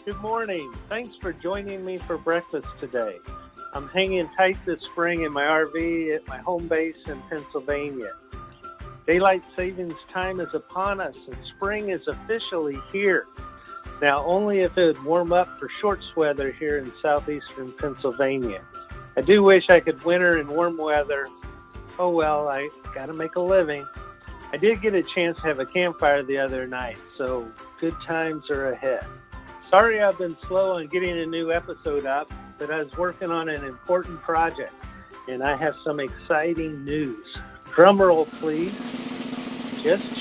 Good morning. Thanks for joining me for breakfast today. I'm hanging tight this spring in my RV at my home base in Pennsylvania. Daylight savings time is upon us and spring is officially here. Now, only if it would warm up for shorts weather here in southeastern Pennsylvania. I do wish I could winter in warm weather. Oh well, I gotta make a living. I did get a chance to have a campfire the other night, so good times are ahead. Sorry I've been slow on getting a new episode up, but I was working on an important project, and I have some exciting news. Drum roll, please. Just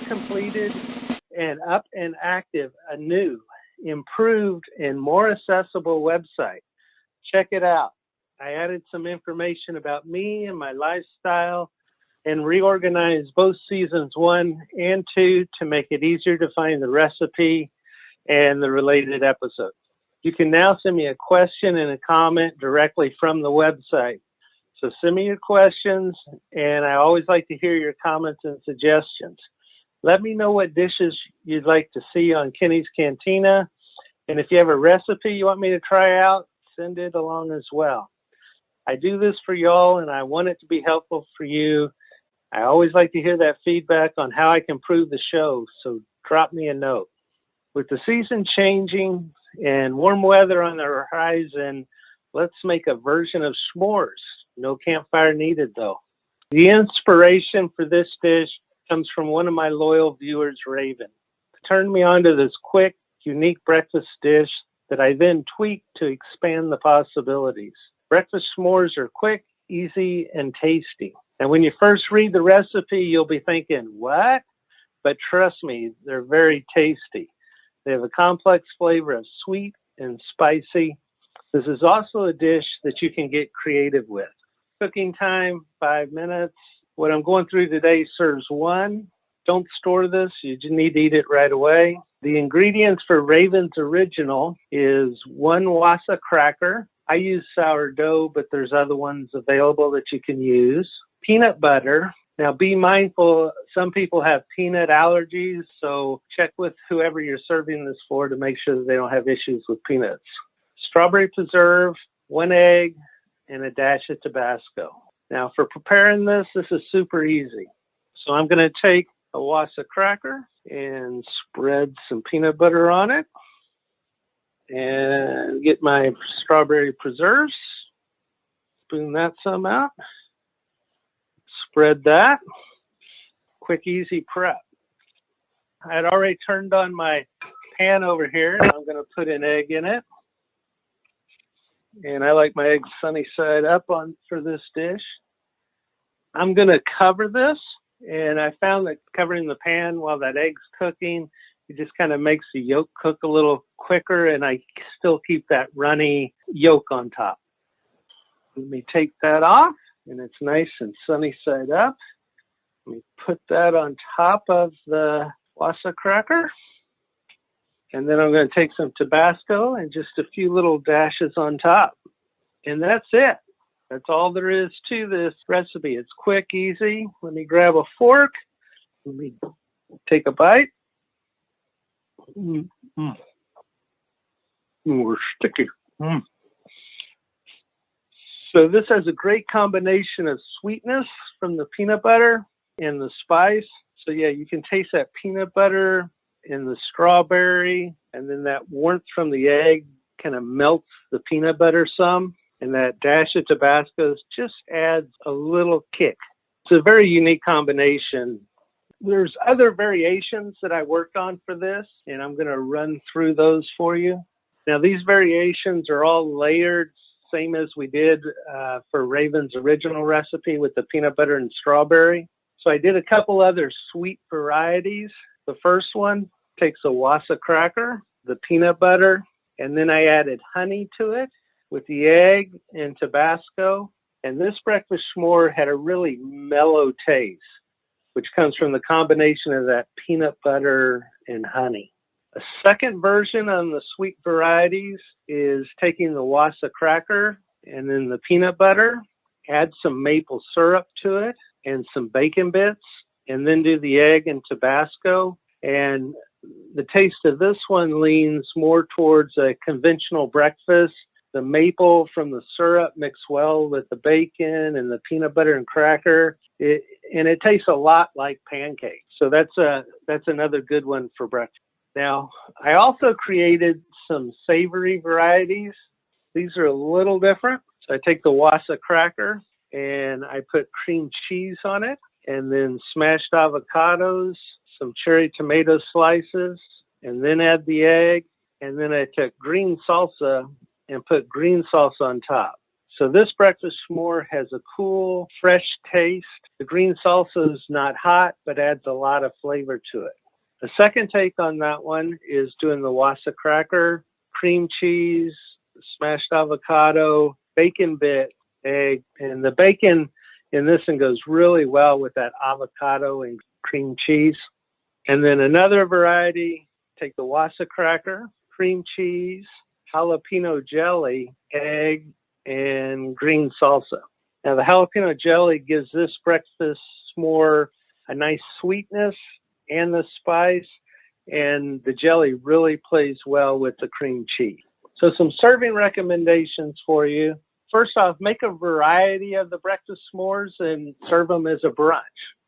completed and up and active a new, improved, and more accessible website. Check it out. I added some information about me and my lifestyle and reorganized both seasons 1 and 2 to make it easier to find the recipe and the related episodes. You can now send me a question and a comment directly from the website. So send me your questions, and I always like to hear your comments and suggestions. Let me know what dishes you'd like to see on Kenny's Cantina, and if you have a recipe you want me to try out, send it along as well. I do this for y'all, and I want it to be helpful for you. I always like to hear that feedback on how I can improve the show, so drop me a note. With the season changing and warm weather on the horizon, let's make a version of s'mores. No campfire needed, though. The inspiration for this dish comes from one of my loyal viewers, Raven. It turned me on to this quick, unique breakfast dish that I then tweaked to expand the possibilities. Breakfast s'mores are quick, easy, and tasty. And when you first read the recipe, you'll be thinking, what? But trust me, they're very tasty. They have a complex flavor of sweet and spicy. This is also a dish that you can get creative with. Cooking time, 5 minutes. What I'm going through today serves 1. Don't store this. You just need to eat it right away. The ingredients for Raven's Original is 1 Wassa cracker. I use sourdough, but there's other ones available that you can use. Peanut butter. Now, be mindful, some people have peanut allergies, so check with whoever you're serving this for to make sure that they don't have issues with peanuts. Strawberry preserve, 1 egg, and a dash of Tabasco. Now, for preparing this is super easy. So I'm going to take a Wassa cracker and spread some peanut butter on it and get my strawberry preserves, spoon that some out. Spread that. Quick, easy prep. I had already turned on my pan over here, and I'm going to put an egg in it. And I like my eggs sunny side up for this dish. I'm going to cover this, and I found that covering the pan while that egg's cooking, it just kind of makes the yolk cook a little quicker, and I still keep that runny yolk on top. Let me take that off. And it's nice and sunny side up. Let me put that on top of the Wassa cracker. And then I'm going to take some Tabasco and just a few little dashes on top. And that's it. That's all there is to this recipe. It's quick, easy. Let me grab a fork. Let me take a bite. We're sticky. So this has a great combination of sweetness from the peanut butter and the spice. So yeah, you can taste that peanut butter and the strawberry, and then that warmth from the egg kind of melts the peanut butter some, and that dash of Tabasco just adds a little kick. It's a very unique combination. There's other variations that I worked on for this, and I'm going to run through those for you. Now these variations are all layered, same as we did for Raven's Original recipe with the peanut butter and strawberry. So I did a couple other sweet varieties. The first one takes a Wassa cracker, the peanut butter, and then I added honey to it with the egg and Tabasco. And this breakfast s'more had a really mellow taste, which comes from the combination of that peanut butter and honey. A second version on the sweet varieties is taking the Wassa cracker and then the peanut butter, add some maple syrup to it and some bacon bits, and then do the egg and Tabasco. And The taste of this one leans more towards a conventional breakfast. The maple from the syrup mixed well with the bacon and the peanut butter and cracker. It tastes a lot like pancakes. So that's another good one for breakfast. Now, I also created some savory varieties. These are a little different. So I take the Wassa cracker and I put cream cheese on it, and then smashed avocados, some cherry tomato slices, and then add the egg. And then I took green salsa and put green salsa on top. So this breakfast s'more has a cool, fresh taste. The green salsa is not hot, but adds a lot of flavor to it. The second take on that one is doing the Wassa cracker, cream cheese, smashed avocado, bacon bit, egg, and the bacon in this one goes really well with that avocado and cream cheese. And then another variety, take the Wassa cracker, cream cheese, jalapeno jelly, egg, and green salsa. Now the jalapeno jelly gives this breakfast s'more a nice sweetness and the spice, and the jelly really plays well with the cream cheese. So some serving recommendations for you. First off, make a variety of the breakfast s'mores and serve them as a brunch.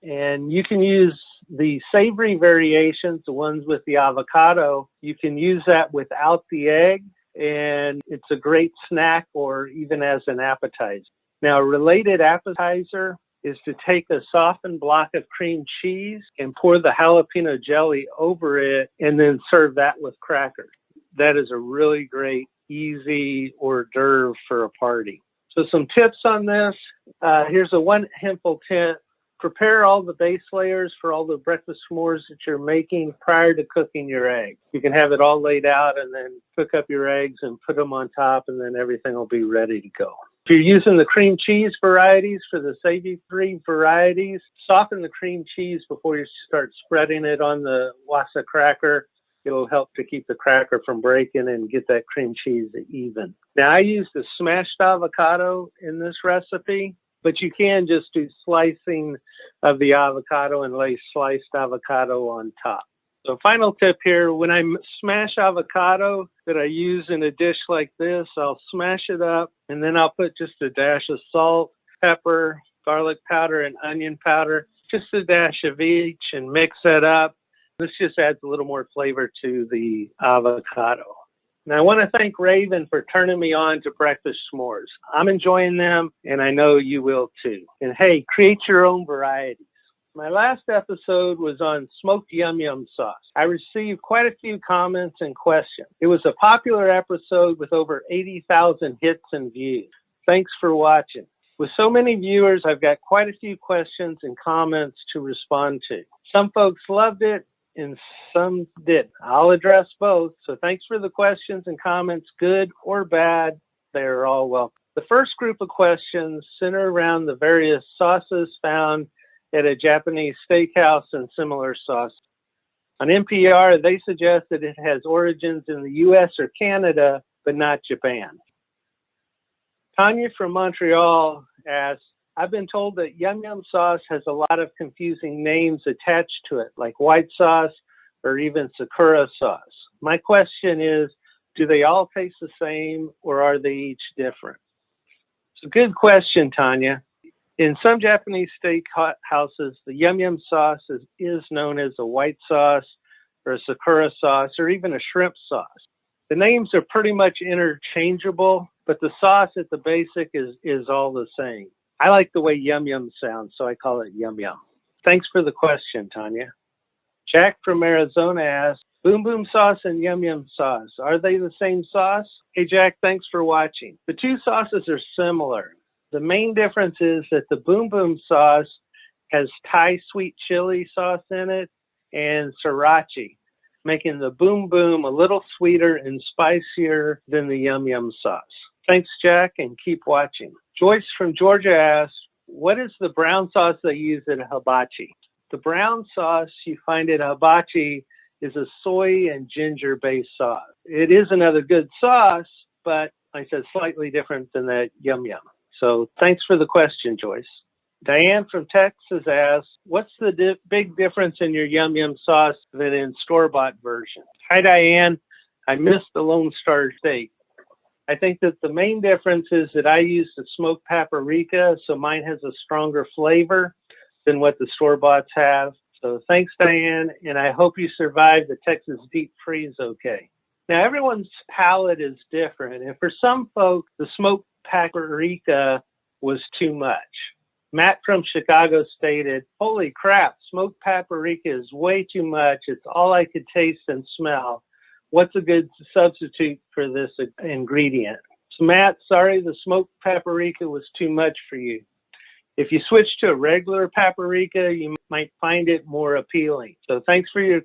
And you can use the savory variations, the ones with the avocado. You can use that without the egg, and it's a great snack or even as an appetizer. Now, a related appetizer is to take a softened block of cream cheese and pour the jalapeno jelly over it and then serve that with crackers. That is a really great, easy hors d'oeuvre for a party. So some tips on this. Here's a one simple tip. Prepare all the base layers for all the breakfast s'mores that you're making prior to cooking your eggs. You can have it all laid out and then cook up your eggs and put them on top, and then everything will be ready to go. If you're using the cream cheese varieties for the savory varieties, soften the cream cheese before you start spreading it on the Wassa cracker. It'll help to keep the cracker from breaking and get that cream cheese even. Now, I used the smashed avocado in this recipe, but you can just do slicing of the avocado and lay sliced avocado on top. So final tip here, when I smash avocado that I use in a dish like this, I'll smash it up and then I'll put just a dash of salt, pepper, garlic powder, and onion powder, just a dash of each, and mix that up. This just adds a little more flavor to the avocado. Now, I want to thank Raven for turning me on to breakfast s'mores. I'm enjoying them, and I know you will too. And hey, create your own varieties. My last episode was on smoked yum yum sauce. I received quite a few comments and questions. It was a popular episode with over 80,000 hits and views. Thanks for watching. With so many viewers, I've got quite a few questions and comments to respond to. Some folks loved it, and some didn't. I'll address both. So thanks for the questions and comments, good or bad. They're all welcome. The first group of questions center around the various sauces found at a Japanese steakhouse and similar sauce. On NPR, they suggest that it has origins in the U.S. or Canada, but not Japan. Tanya from Montreal asks, I've been told that yum yum sauce has a lot of confusing names attached to it, like white sauce or even sakura sauce. My question is, do they all taste the same or are they each different? It's a good question, Tanya. In some Japanese steak houses, the yum yum sauce is known as a white sauce or a sakura sauce or even a shrimp sauce. The names are pretty much interchangeable, but the sauce at the basic is all the same. I like the way yum yum sounds, so I call it yum yum. Thanks for the question, Tanya. Jack from Arizona asks, boom boom sauce and yum yum sauce, are they the same sauce? Hey Jack, thanks for watching. The two sauces are similar. The main difference is that the boom boom sauce has Thai sweet chili sauce in it and sriracha, making the boom boom a little sweeter and spicier than the yum yum sauce. Thanks, Jack, and keep watching. Joyce from Georgia asks, what is the brown sauce they use at hibachi? The brown sauce you find at hibachi is a soy and ginger-based sauce. It is another good sauce, but like I said, slightly different than that yum yum. So thanks for the question, Joyce. Diane from Texas asks, what's the big difference in your Yum Yum sauce than in store-bought version? Hi, Diane. I missed the Lone Star steak. I think that the main difference is that I use the smoked paprika, so mine has a stronger flavor than what the store-boughts have. So thanks, Diane, and I hope you survived the Texas deep freeze okay. Now, everyone's palate is different, and for some folks, the smoked paprika was too much. Matt from Chicago stated, holy crap, smoked paprika is way too much. It's all I could taste and smell. What's a good substitute for this ingredient? So Matt, sorry, the smoked paprika was too much for you. If you switch to a regular paprika, you might find it more appealing. So thanks for your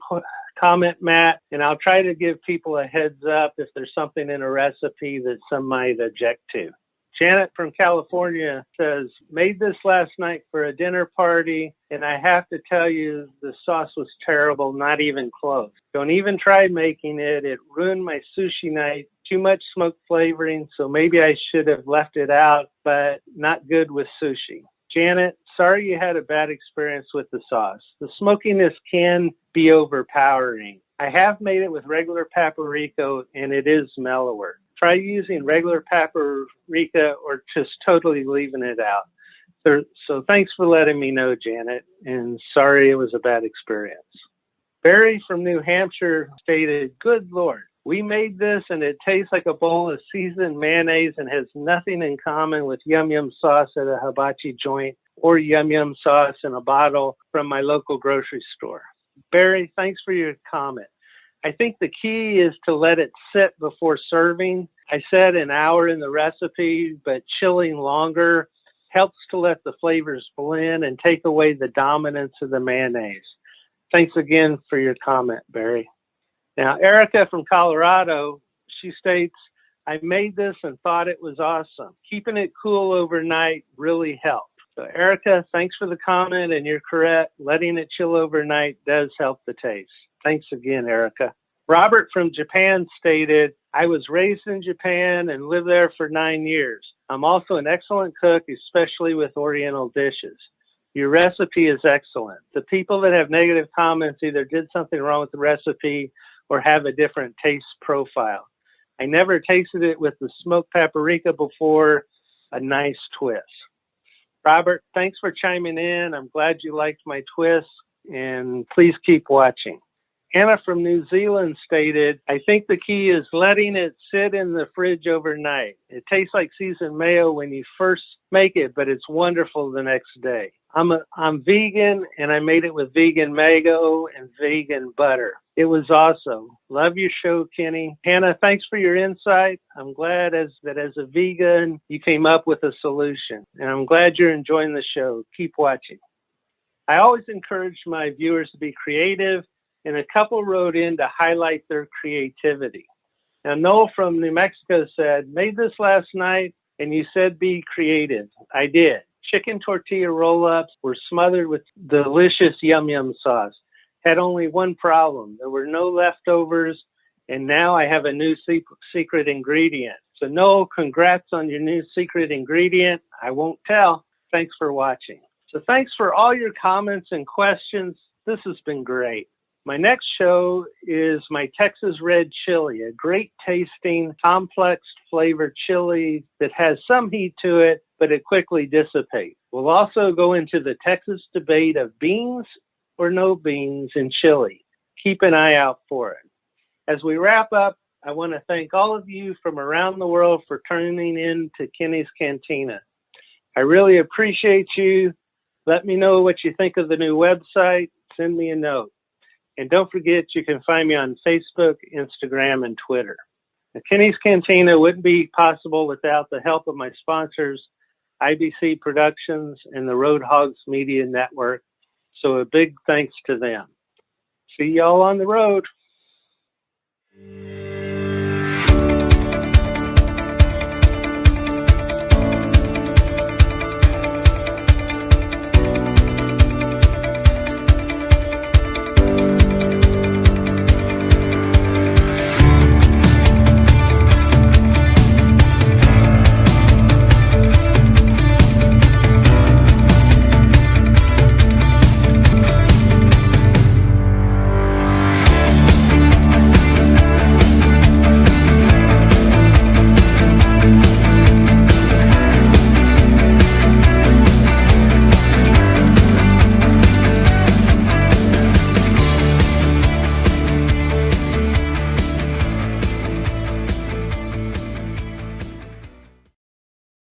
comment, Matt, and I'll try to give people a heads up if there's something in a recipe that some might object to. Janet from California says, made this last night for a dinner party, and I have to tell you, the sauce was terrible, not even close. Don't even try making it. It ruined my sushi night. Too much smoked flavoring, so maybe I should have left it out, but not good with sushi. Janet, sorry you had a bad experience with the sauce. The smokiness can be overpowering. I have made it with regular paprika, and it is mellower. Try using regular paprika or just totally leaving it out. So thanks for letting me know, Janet, and sorry it was a bad experience. Barry from New Hampshire stated, good Lord, we made this and it tastes like a bowl of seasoned mayonnaise and has nothing in common with Yum Yum sauce at a hibachi joint or Yum Yum sauce in a bottle from my local grocery store. Barry, thanks for your comment. I think the key is to let it sit before serving. I said an hour in the recipe, but chilling longer helps to let the flavors blend and take away the dominance of the mayonnaise. Thanks again for your comment, Barry. Now, Erica from Colorado, she states, I made this and thought it was awesome. Keeping it cool overnight really helped. So Erica, thanks for the comment, and you're correct. Letting it chill overnight does help the taste. Thanks again, Erica. Robert from Japan stated, I was raised in Japan and lived there for 9 years. I'm also an excellent cook, especially with Oriental dishes. Your recipe is excellent. The people that have negative comments either did something wrong with the recipe or have a different taste profile. I never tasted it with the smoked paprika before. A nice twist. Robert, thanks for chiming in. I'm glad you liked my twist, and please keep watching. Anna from New Zealand stated, I think the key is letting it sit in the fridge overnight. It tastes like seasoned mayo when you first make it, but it's wonderful the next day. I'm vegan, and I made it with vegan mango and vegan butter. It was awesome. Love your show, Kenny. Hannah, thanks for your insight. I'm glad that as a vegan, you came up with a solution, and I'm glad you're enjoying the show. Keep watching. I always encourage my viewers to be creative, and a couple wrote in to highlight their creativity. Now, Noel from New Mexico said, made this last night, and you said be creative. I did. Chicken tortilla roll-ups were smothered with delicious Yum Yum sauce. Had only one problem. There were no leftovers, and now I have a new secret ingredient. So Noel, congrats on your new secret ingredient. I won't tell. Thanks for watching. So thanks for all your comments and questions. This has been great. My next show is my Texas Red Chili, a great tasting, complex flavored chili that has some heat to it, but it quickly dissipates. We'll also go into the Texas debate of beans or no beans in chili. Keep an eye out for it. As we wrap up, I want to thank all of you from around the world for tuning in to Kenny's Kantina. I really appreciate you. Let me know what you think of the new website. Send me a note. And don't forget, you can find me on Facebook, Instagram, and Twitter. Now, Kenny's Kantina wouldn't be possible without the help of my sponsors, IBC Productions and the Road Hogs Media Network. So a big thanks to them. See y'all on the road.